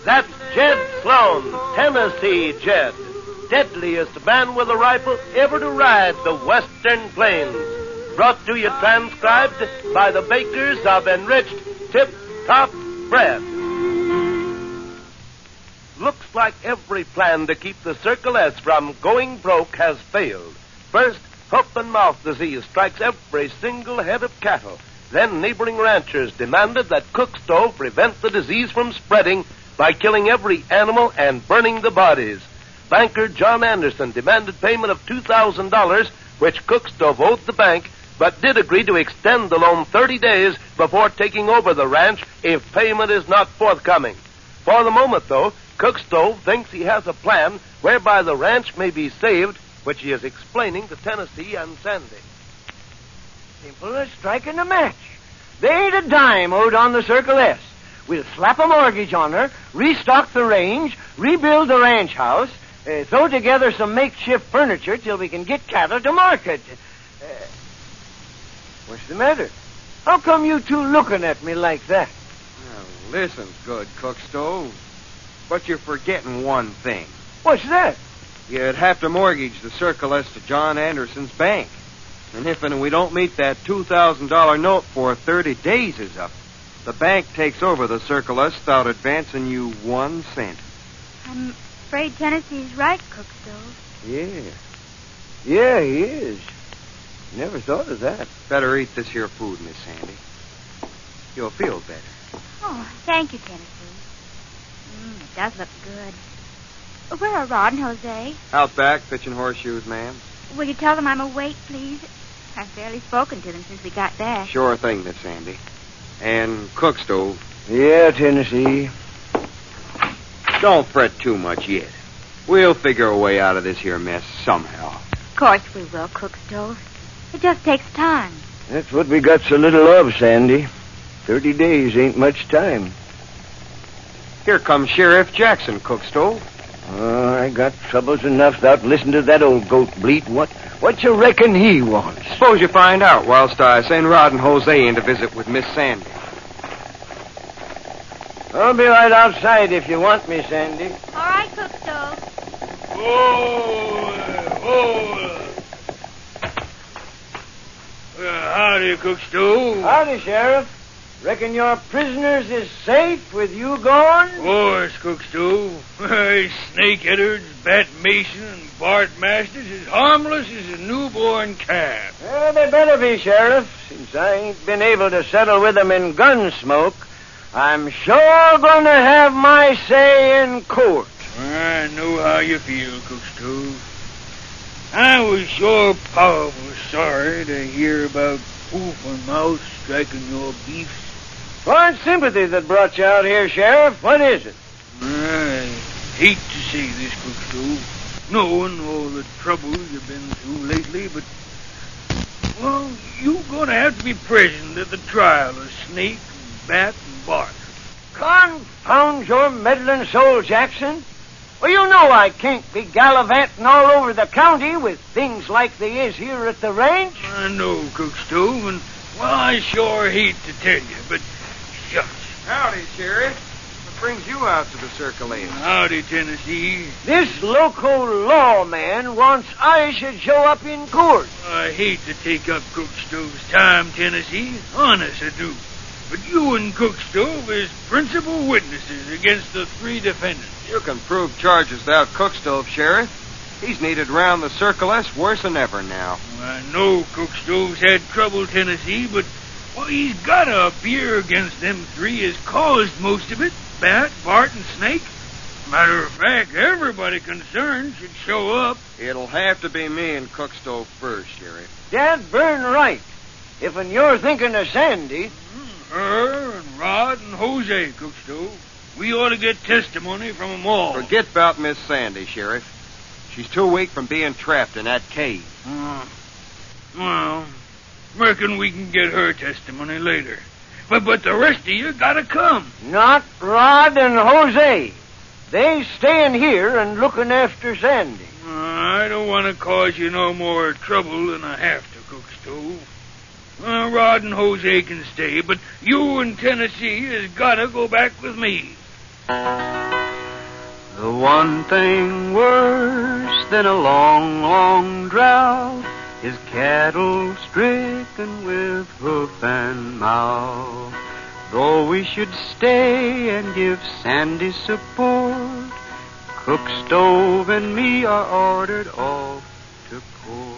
That's Jed Sloane, Tennessee Jed. Deadliest man with a rifle ever to ride the western plains. Brought to you transcribed by the bakers of enriched Tip-Top Bread. Looks like every plan to keep the Circle S from going broke has failed. First, hoof and mouth disease strikes every single head of cattle. Then neighboring ranchers demanded that Cook Stove prevent the disease from spreading by killing every animal and burning the bodies. Banker John Anderson demanded payment of $2,000, which Cook Stove owed the bank, but did agree to extend the loan 30 days before taking over the ranch if payment is not forthcoming. For the moment, though, Cook Stove thinks he has a plan whereby the ranch may be saved, which he is explaining to Tennessee and Sandy. Simple as striking a match. There ain't a dime owed on the Circle S. We'll slap a mortgage on her, restock the range, rebuild the ranch house, throw together some makeshift furniture till we can get cattle to market. What's the matter? How come you two looking at me like that? Well, listen, good Cook Stove. But you're forgetting one thing. What's that? You'd have to mortgage the Circle S to John Anderson's bank. And if we don't meet that $2,000 note for 30 days is up, the bank takes over the Circle S without advancing you 1 cent. I'm afraid Tennessee's right, Cook Stove. Yeah, he is. Never thought of that. Better eat this here food, Miss Sandy. You'll feel better. Oh, thank you, Tennessee. It does look good. Where are Rod and Jose? Out back, pitching horseshoes, ma'am. Will you tell them I'm awake, please? I've barely spoken to them since we got back. Sure thing, Miss Sandy. And Cook Stove. Yeah, Tennessee. Don't fret too much yet. We'll figure a way out of this here mess somehow. Of course we will, Cook Stove. It just takes time. That's what we got so little of, Sandy. 30 days ain't much time. Here comes Sheriff Jackson, Cook Stove. Oh, I got troubles enough without listening to that old goat bleat. What you reckon he wants? Suppose you find out whilst I send Rod and Jose in to visit with Miss Sandy. I'll be right outside if you want me, Sandy. All right, Cook Stove. Howdy, Cook Stove. Howdy, Sheriff. Reckon your prisoners is safe with you gone? Of course, Cook Stove. Snake Edwards, Bat Mason, and Bart Masters is harmless as a newborn calf. Well, they better be, Sheriff. Since I ain't been able to settle with them in Gunsmoke, I'm sure gonna have my say in court. I know how you feel, Cook Stove. I was sure powerful sorry to hear about Hoof and Mouse striking your beefs. Well, it's sympathy that brought you out here, Sheriff. What is it? I hate to say this, Cook Stove, knowing all the trouble you've been through lately, but, well, you're going to have to be present at the trial of Snake, Bat, and Bart. Confound your meddling soul, Jackson. Well, you know I can't be gallivanting all over the county with things like they is here at the ranch. I know, Cook Stove, and, well, I sure hate to tell you, but shucks. Howdy, Sheriff. What brings you out to the Circle S? Howdy, Tennessee. This local lawman wants I should show up in court. I hate to take up Cook Stove's time, Tennessee. Honest, I do. But you and Cook Stove is principal witnesses against the 3 defendants. You can prove charges without Cook Stove, Sheriff. He's needed round the Circle S worse than ever now. I know Cook Stove's had trouble, Tennessee, but, well, he's got to appear against them 3 has caused most of it. Bat, Bart, and Snake. Matter of fact, everybody concerned should show up. It'll have to be me and Cook Stove first, Sheriff. Dad burn right. If and you're thinking of Sandy. Her and Rod and Jose, Cook Stove. We ought to get testimony from them all. Forget about Miss Sandy, Sheriff. She's too weak from being trapped in that cave. Well, reckon we can get her testimony later. But the rest of you gotta come. Not Rod and Jose. They staying here and looking after Sandy. I don't want to cause you no more trouble than I have to, Cook Stove. Rod and Jose can stay, but you and Tennessee has got to go back with me. The one thing worse than a long, long drought is cattle stricken with hoof and mouth. Though we should stay and give Sandy support, Cook, Stove, and me are ordered off to court.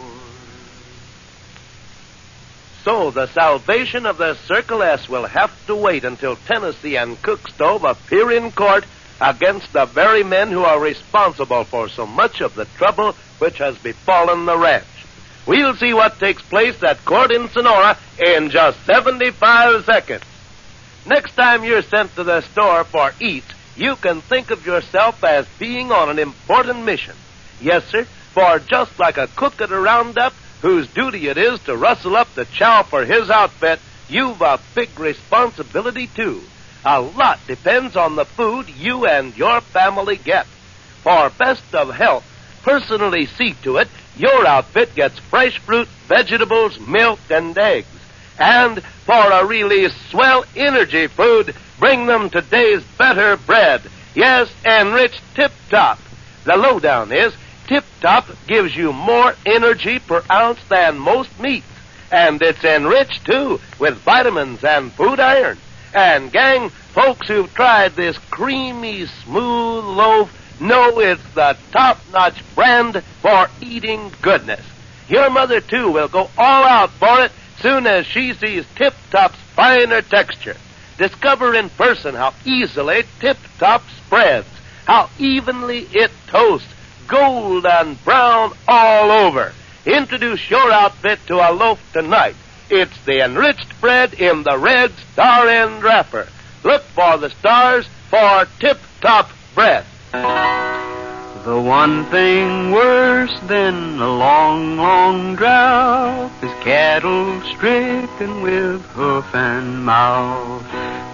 So the salvation of the Circle S will have to wait until Tennessee and Cook Stove appear in court against the very men who are responsible for so much of the trouble which has befallen the ranch. We'll see what takes place at court in Sonora in just 75 seconds. Next time you're sent to the store for eats, you can think of yourself as being on an important mission. Yes, sir, for just like a cook at a roundup whose duty it is to rustle up the chow for his outfit, you've a big responsibility, too. A lot depends on the food you and your family get. For best of health, personally see to it your outfit gets fresh fruit, vegetables, milk, and eggs. And for a really swell energy food, bring them today's better bread. Yes, enriched Tip Top. The lowdown is Tip Top gives you more energy per ounce than most meats. And it's enriched, too, with vitamins and food iron. And, gang, folks who've tried this creamy, smooth loaf know it's the top-notch brand for eating goodness. Your mother, too, will go all out for it soon as she sees Tip Top's finer texture. Discover in person how easily Tip Top spreads, how evenly it toasts, golden brown all over. Introduce your outfit to a loaf tonight. It's the enriched bread in the red star end wrapper. Look for the stars for Tip Top bread. The one thing worse than a long, long drought is cattle stricken with hoof and mouth.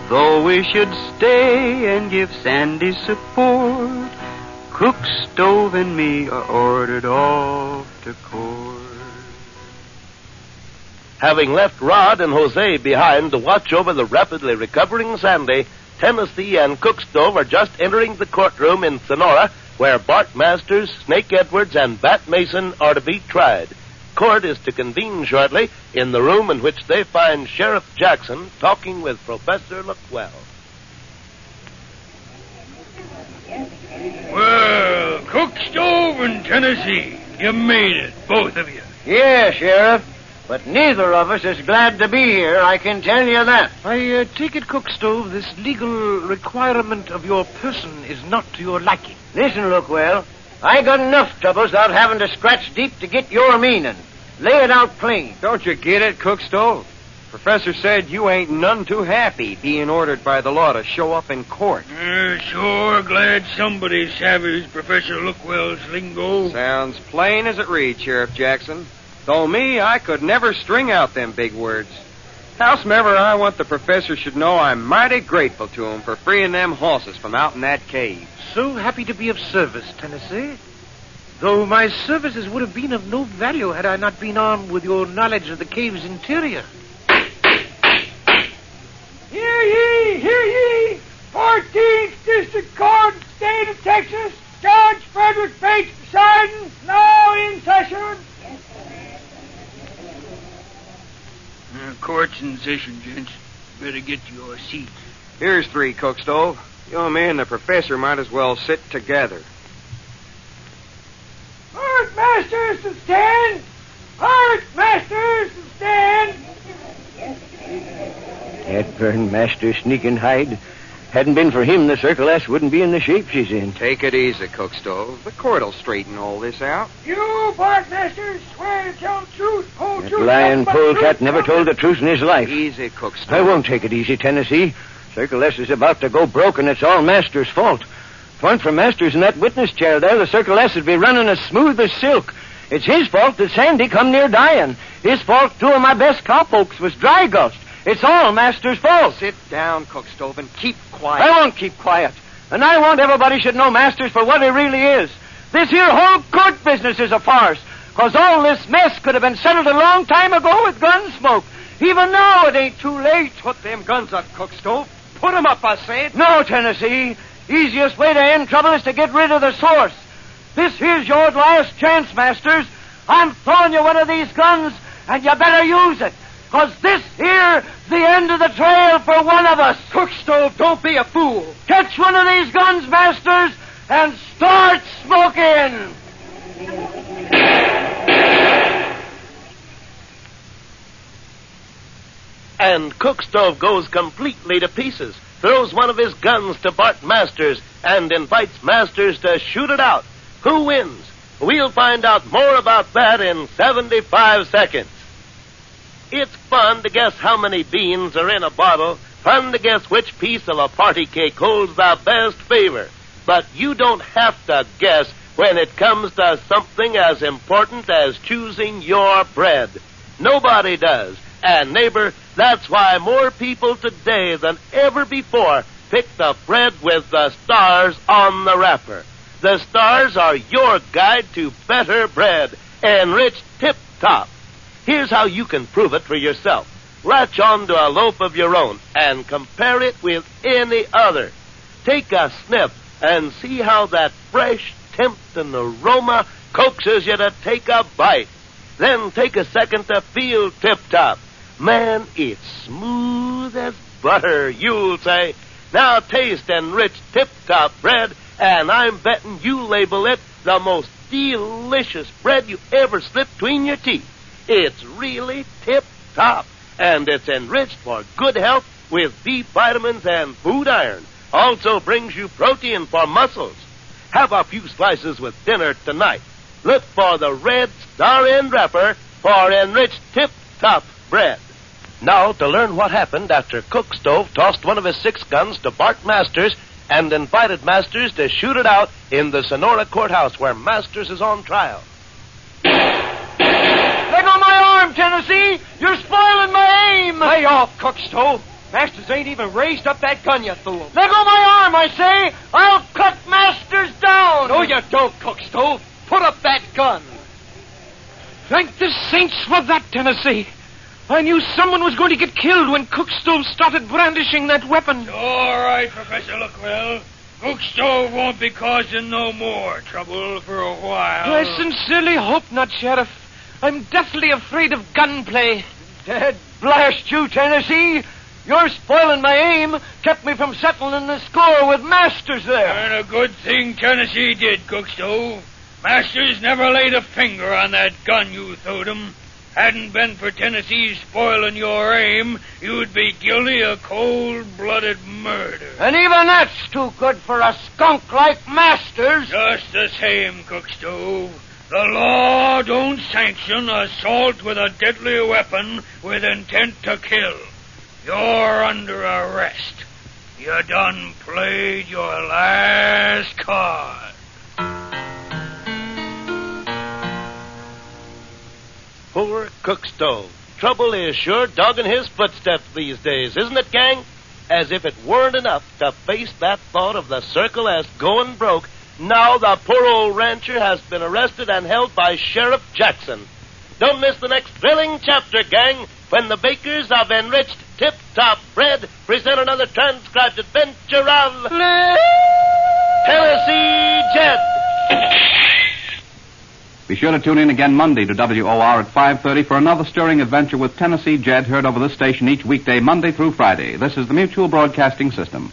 Though we should stay and give Sandy support, Cook, Stove, and me are ordered off to court. Having left Rod and Jose behind to watch over the rapidly recovering Sandy, Tennessee and Cook Stove are just entering the courtroom in Sonora, where Bart Masters, Snake Edwards, and Bat Mason are to be tried. Court is to convene shortly in the room in which they find Sheriff Jackson talking with Professor Luckwell. Well, Cook, Stove, and Tennessee, you made it, both of you. Yeah, Sheriff. But neither of us is glad to be here, I can tell you that. I take it, Cook Stove, this legal requirement of your person is not to your liking. Listen, Luckwell, I got enough troubles without having to scratch deep to get your meaning. Lay it out plain. Don't you get it, Cook Stove? Professor said you ain't none too happy being ordered by the law to show up in court. Sure glad somebody savvies Professor Luckwell's lingo. Sounds plain as it reads, Sheriff Jackson. Though me, I could never string out them big words. Howsomever, I want the professor should know I'm mighty grateful to him for freeing them horses from out in that cave. So happy to be of service, Tennessee. Though my services would have been of no value had I not been armed with your knowledge of the cave's interior. Hear ye, hear ye! 14th District Court, State of Texas, Judge Frederick Bates presiding, now in session. Court's in session, gents. Better get to your seats. Here's 3, Cook Stove. You and me and the professor might as well sit together. Art masters to stand! Art masters to stand! Hepburn, Master Sneaking Hide. Hadn't been for him, the Circle S wouldn't be in the shape she's in. Take it easy, Cook Stove. The court'll straighten all this out. You, Bart Masters, swear to tell the truth, whole That truth. lying nothing but polecat truth. never told the truth in his life. Easy, Cook Stove. I won't take it easy, Tennessee. Circle S is about to go broke, and it's all Master's fault. If it weren't for Masters in that witness chair there, the Circle S would be running as smooth as silk. It's his fault that Sandy come near dying. His fault 2 of my best cowpokes was dry gulched. It's all Master's fault. Sit down, Cook Stove, and keep quiet. I won't keep quiet. And I want everybody should know Masters for what he really is. This here whole court business is a farce. Because all this mess could have been settled a long time ago with Gunsmoke. Even now, it ain't too late. Put them guns up, Cook Stove. Put 'em up, I said. No, Tennessee. Easiest way to end trouble is to get rid of the source. This here's your last chance, Masters. I'm throwing you one of these guns, and you better use it. 'Cause this here's the end of the trail for one of us. Cookstove, don't be a fool. Catch one of these guns, Masters, and start smoking. And Cookstove goes completely to pieces, throws one of his guns to Bart Masters, and invites Masters to shoot it out. Who wins? We'll find out more about that in 75 seconds. It's fun to guess how many beans are in a bottle, fun to guess which piece of a party cake holds the best favor. But you don't have to guess when it comes to something as important as choosing your bread. Nobody does. And, neighbor, that's why more people today than ever before pick the bread with the stars on the wrapper. The stars are your guide to better bread, enriched tip-top. Here's how you can prove it for yourself. Latch on to a loaf of your own and compare it with any other. Take a sniff and see how that fresh, tempting aroma coaxes you to take a bite. Then take a second to feel tip-top. Man, it's smooth as butter, you'll say. Now taste enriched tip-top bread, and I'm betting you label it the most delicious bread you ever slipped between your teeth. It's really tip-top, and it's enriched for good health with B vitamins and food iron. Also brings you protein for muscles. Have a few slices with dinner tonight. Look for the red star-end wrapper for enriched tip-top bread. Now, to learn what happened after Cookstove tossed one of his 6 guns to Bart Masters and invited Masters to shoot it out in the Sonora courthouse where Masters is on trial. Let go my arm, Tennessee! You're spoiling my aim! Lay off, Cookstove. Masters ain't even raised up that gun, you fool. Let go my arm, I say! I'll cut Masters down! No, you don't, Cookstove. Put up that gun. Thank the saints for that, Tennessee. I knew someone was going to get killed when Cookstove started brandishing that weapon. All right, Professor Lookwell. Cookstove won't be causing no more trouble for a while. I sincerely hope not, Sheriff. I'm deathly afraid of gunplay. Dead blast you, Tennessee! Your spoiling my aim kept me from settling the score with Masters there. And a good thing Tennessee did, Cookstove. Masters never laid a finger on that gun you throwed him. Hadn't been for Tennessee spoiling your aim, you'd be guilty of cold-blooded murder. And even that's too good for a skunk like Masters. Just the same, Cookstove. The law don't sanction assault with a deadly weapon with intent to kill. You're under arrest. You done played your last card. Poor Cookstove. Trouble is sure dogging his footsteps these days, isn't it, gang? As if it weren't enough to face that thought of the Circle S going broke, now the poor old rancher has been arrested and held by Sheriff Jackson. Don't miss the next thrilling chapter, gang, when the bakers of enriched tip-top bread present another transcribed adventure of Tennessee Jed. Be sure to tune in again Monday to WOR at 5:30 for another stirring adventure with Tennessee Jed, heard over this station each weekday, Monday through Friday. This is the Mutual Broadcasting System.